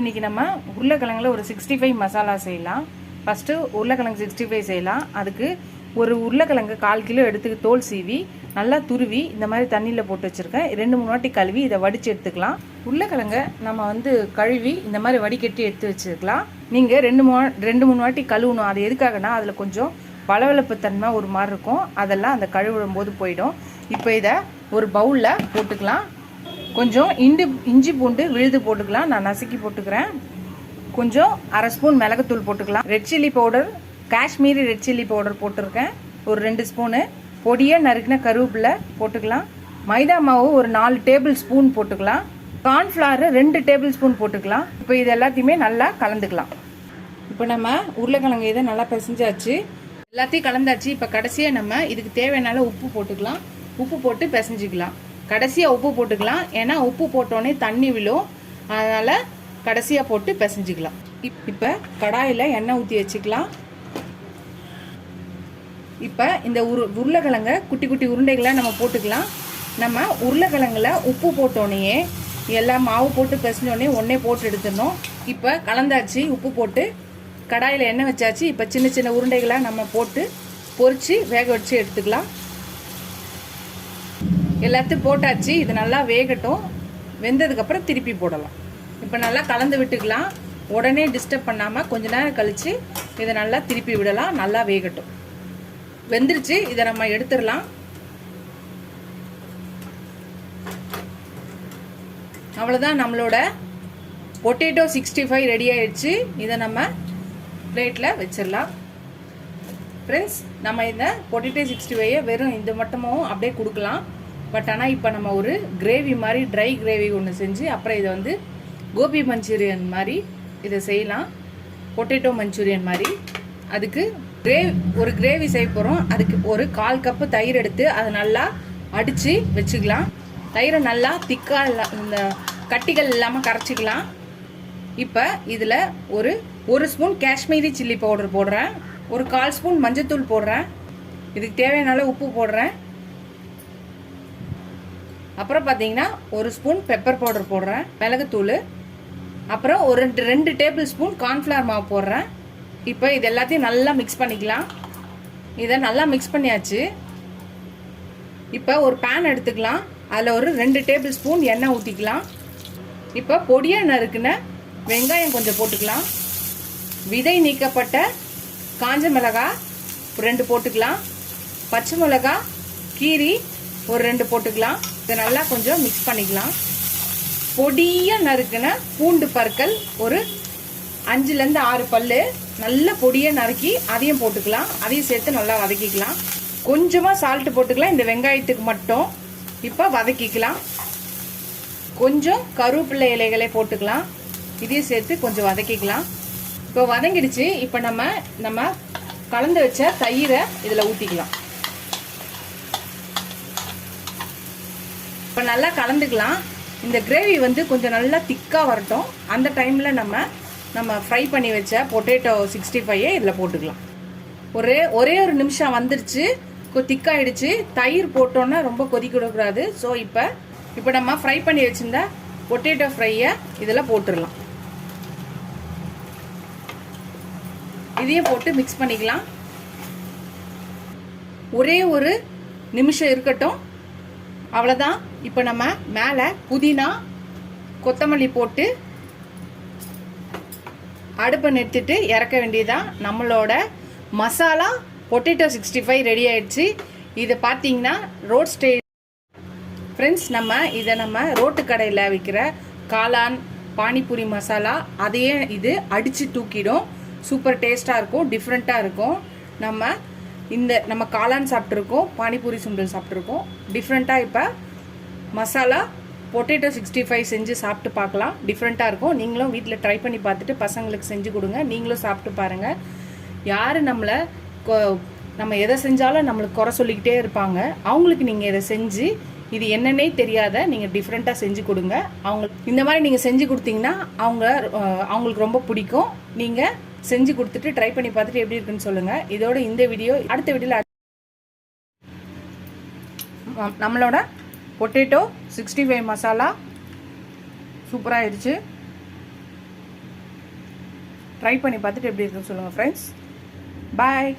இன்றைக்கி நம்ம உருளைக்கிழங்குல ஒரு 65 மசாலா செய்யலாம். ஃபஸ்ட்டு உருளைக்கிழங்கு 65 செய்யலாம். அதுக்கு ஒரு உருளைக்கிழங்கு 1/4 கிலோ எடுத்து தோல் சீவி நல்லா துருவி இந்த மாதிரி தண்ணியில் போட்டு வச்சுருக்கேன். 2-3 வாட்டி கழுவி இதை வடித்து எடுத்துக்கலாம். உருளைக்கிழங்கை நம்ம கழுவி இந்த மாதிரி வடிகட்டி எடுத்து வச்சுக்கலாம். நீங்கள் 2-3 வாட்டி கழுவணும். அது எதுக்காகனா அதில் கொஞ்சம் பளபளப்பு தன்மை ஒரு மாதிரி இருக்கும். அதெல்லாம் அந்த கழுவும் போது போயிடும். இப்போ இதை ஒரு பவுலில் போட்டுக்கலாம். கொஞ்சம் இஞ்சி பூண்டு விழுது போட்டுக்கலாம். நான் நசுக்கி போட்டுக்கிறேன். கொஞ்சம் 1/2 ஸ்பூன் மிளகுத்தூள் போட்டுக்கலாம். Red chilli powder, Kashmiri red chilli powder போட்டிருக்கேன். ஒரு 2 ஸ்பூனு பொடியாக நறுக்கின கருவேப்பிலை போட்டுக்கலாம். மைதா மாவு ஒரு 4 டேபிள் ஸ்பூன் போட்டுக்கலாம். கார்ன்ஃப்ளவர் 2 டேபிள் ஸ்பூன் போட்டுக்கலாம். இப்போ இது எல்லாத்தையுமே நல்லா கலந்துக்கலாம். இப்போ நம்ம உருளைக்கிழங்கு இதை நல்லா பிசைஞ்சாச்சு, எல்லாத்தையும் கலந்தாச்சு. இப்போ கடைசியாக நம்ம இதுக்கு தேவையான உப்பு போட்டுக்கலாம். உப்பு போட்டு பிசைஞ்சிக்கலாம். கடைசியாக உப்பு போட்டுக்கலாம். ஏன்னா உப்பு போட்டோன்னே தண்ணி விழும். அதனால் கடைசியாக போட்டு பிசைஞ்சிக்கலாம். இப்போ கடாயில் எண்ணெய் ஊற்றி வச்சுக்கலாம். இப்போ இந்த உருளைக்கிழங்கை குட்டி குட்டி உருண்டைகளை நம்ம போட்டுக்கலாம். நம்ம உருளைக்கிழங்குல உப்பு போட்டோன்னே எல்லாம் மாவு போட்டு பிசைஞ்சோடனே ஒன்றே போட்டு எடுத்துடணும். இப்போ கலந்தாச்சு, உப்பு போட்டு கடாயில் எண்ணெய் வச்சாச்சு. இப்போ சின்ன சின்ன உருண்டைகளாக நம்ம போட்டு பொரித்து வேக வச்சு எடுத்துக்கலாம். எல்லாத்தையும் போட்டாச்சு. இது நல்லா வேகட்டும். வெந்ததுக்கப்புறம் திருப்பி போடலாம். இப்போ நல்லா கலந்து விட்டுக்கலாம். உடனே டிஸ்டர்ப் பண்ணாமல் கொஞ்ச நேரம் கழித்து இதை நல்லா திருப்பி விடலாம். நல்லா வேகட்டும். வெந்துருச்சு. இதை நம்ம எடுத்துடலாம். அவ்வளோதான், நம்மளோட பொட்டேட்டோ 65 ரெடி ஆயிடுச்சு. இதை நம்ம பிளேட்டில் வச்சிடலாம். ஃப்ரெண்ட்ஸ், நம்ம இந்த பொட்டேட்டோ 65 வெறும் இந்த மட்டுமும் அப்படியே கொடுக்கலாம். பட் ஆனால் இப்போ நம்ம ஒரு கிரேவி மாதிரி ட்ரை கிரேவி ஒன்று செஞ்சு அப்புறம் இதை கோபி மஞ்சூரியன் மாதிரி இதை செய்யலாம். பொட்டேட்டோ மஞ்சூரியன் மாதிரி. அதுக்கு ஒரு கிரேவி செய்ய போகிறோம். அதுக்கு ஒரு 1/4 கப்பு தயிர் எடுத்து அதை நல்லா அடித்து வச்சுக்கலாம். தயிரை நல்லா திக்காக இந்த கட்டிகள் இல்லாமல் கரைச்சிக்கலாம். இப்போ இதில் ஒரு ஸ்பூன் காஷ்மீரி சில்லி பவுடர் போடுறேன். ஒரு 1/4 ஸ்பூன் மஞ்சத்தூள் போடுறேன். இதுக்கு தேவையான உப்பு போடுறேன். அப்புறம் பார்த்தீங்கன்னா ஒரு ஸ்பூன் பெப்பர் பவுடர் போடுறேன், மிளகுத்தூள். அப்புறம் ஒரு 2 டேபிள் ஸ்பூன் கார்ன்ஃப்ளவர் மாவு போடுறேன். இப்போ இது எல்லாத்தையும் நல்லா மிக்ஸ் பண்ணிக்கலாம். இதை நல்லா மிக்ஸ் பண்ணியாச்சு. இப்போ ஒரு பேன் எடுத்துக்கலாம். அதில் ஒரு 2 டேபிள் ஸ்பூன் எண்ணெய் ஊற்றிக்கலாம். இப்போ பொடியாக நறுக்குன வெங்காயம் கொஞ்சம் போட்டுக்கலாம். விதை நீக்கப்பட்ட காஞ்ச மிளகாய் 2 போட்டுக்கலாம். பச்சை மிளகாய் கீரி ஒரு 2 போட்டுக்கலாம். இதை நல்லா கொஞ்சம் மிக்ஸ் பண்ணிக்கலாம். பொடியாக நறுக்கின பூண்டு பற்கள் ஒரு 5லேருந்து 6 பல் நல்ல பொடியாக நறுக்கி அதையும் போட்டுக்கலாம். அதையும் சேர்த்து நல்லா வதக்கிக்கலாம். கொஞ்சமாக சால்ட்டு போட்டுக்கலாம் இந்த வெங்காயத்துக்கு மட்டும். இப்போ வதக்கிக்கலாம். கொஞ்சம் கருவேப்பிலை இலைகளை போட்டுக்கலாம். இதையும் சேர்த்து கொஞ்சம் வதக்கிக்கலாம். இப்போ வதங்கிடுச்சு. இப்போ நம்ம கலந்து வச்ச தயிரை இதில் ஊற்றிக்கலாம். இப்போ நல்லா கலந்துக்கலாம். இந்த கிரேவி கொஞ்சம் நல்லா திக்காக வரட்டும். அந்த டைமில் நம்ம ஃப்ரை பண்ணி வச்ச பொட்டேட்டோ 65 இதில் போட்டுக்கலாம். ஒரே ஒரு நிமிஷம் வந்துருச்சு, திக்காயிடுச்சு. தயிர் போட்டோன்னா ரொம்ப கொதிக்க விடக்கூடாது. ஸோ இப்போ நம்ம ஃப்ரை பண்ணி வச்சுருந்த பொட்டேட்டோ ஃப்ரையை இதில் போட்டுடலாம். இதையும் போட்டு மிக்ஸ் பண்ணிக்கலாம். ஒரே ஒரு நிமிஷம் இருக்கட்டும். அவ்வளோதான். இப்போ நம்ம மேலே புதினா கொத்தமல்லி போட்டு அடுப்பை நிறுத்திட்டு இறக்க வேண்டியதான். நம்மளோட மசாலா பொட்டேட்டோ 65 ரெடி ஆயிடுச்சு. இதை பார்த்தீங்கன்னா ரோட் ஸ்டைல். ஃப்ரெண்ட்ஸ், நம்ம ரோட்டு கடையில் விற்கிற காளான் பானிபூரி மசாலா அதையே இது அடித்து தூக்கிடும். சூப்பர் டேஸ்ட்டாக இருக்கும், டிஃப்ரெண்ட்டாக இருக்கும். நம்ம காளான் சாப்பிட்ருக்கோம், பானிபூரி சுண்டல் சாப்பிட்ருக்கோம். டிஃப்ரெண்ட்டாக இப்போ மசாலா பொட்டேட்டோ 65 செஞ்சு சாப்பிட்டு பார்க்கலாம். டிஃப்ரெண்ட்டாக இருக்கும். நீங்களும் வீட்டில் ட்ரை பண்ணி பார்த்துட்டு பசங்களுக்கு செஞ்சு கொடுங்க. நீங்களும் சாப்பிட்டு பாருங்கள். யார் நம்ம எதை செஞ்சாலும் நம்மளுக்கு குறை சொல்லிக்கிட்டே இருப்பாங்க. அவங்களுக்கு நீங்கள் இதை செஞ்சு இது என்னன்னே தெரியாத நீங்கள் டிஃப்ரெண்ட்டாக செஞ்சு கொடுங்க. இந்த மாதிரி நீங்கள் செஞ்சு கொடுத்தீங்கன்னா அவங்களுக்கு ரொம்ப பிடிக்கும். நீங்கள் செஞ்சு கொடுத்துட்டு ட்ரை பண்ணி பார்த்துட்டு எப்படி இருக்குன்னு சொல்லுங்கள். இதோட இந்த வீடியோ அடுத்த வீடியோவில் நம்மளோட பொட்டேட்டோ 65 மசாலா சூப்பராகிடுச்சு. ட்ரை பண்ணி பார்த்துட்டு எப்படி இருக்குன்னு சொல்லுங்கள் ஃப்ரெண்ட்ஸ். பாய்.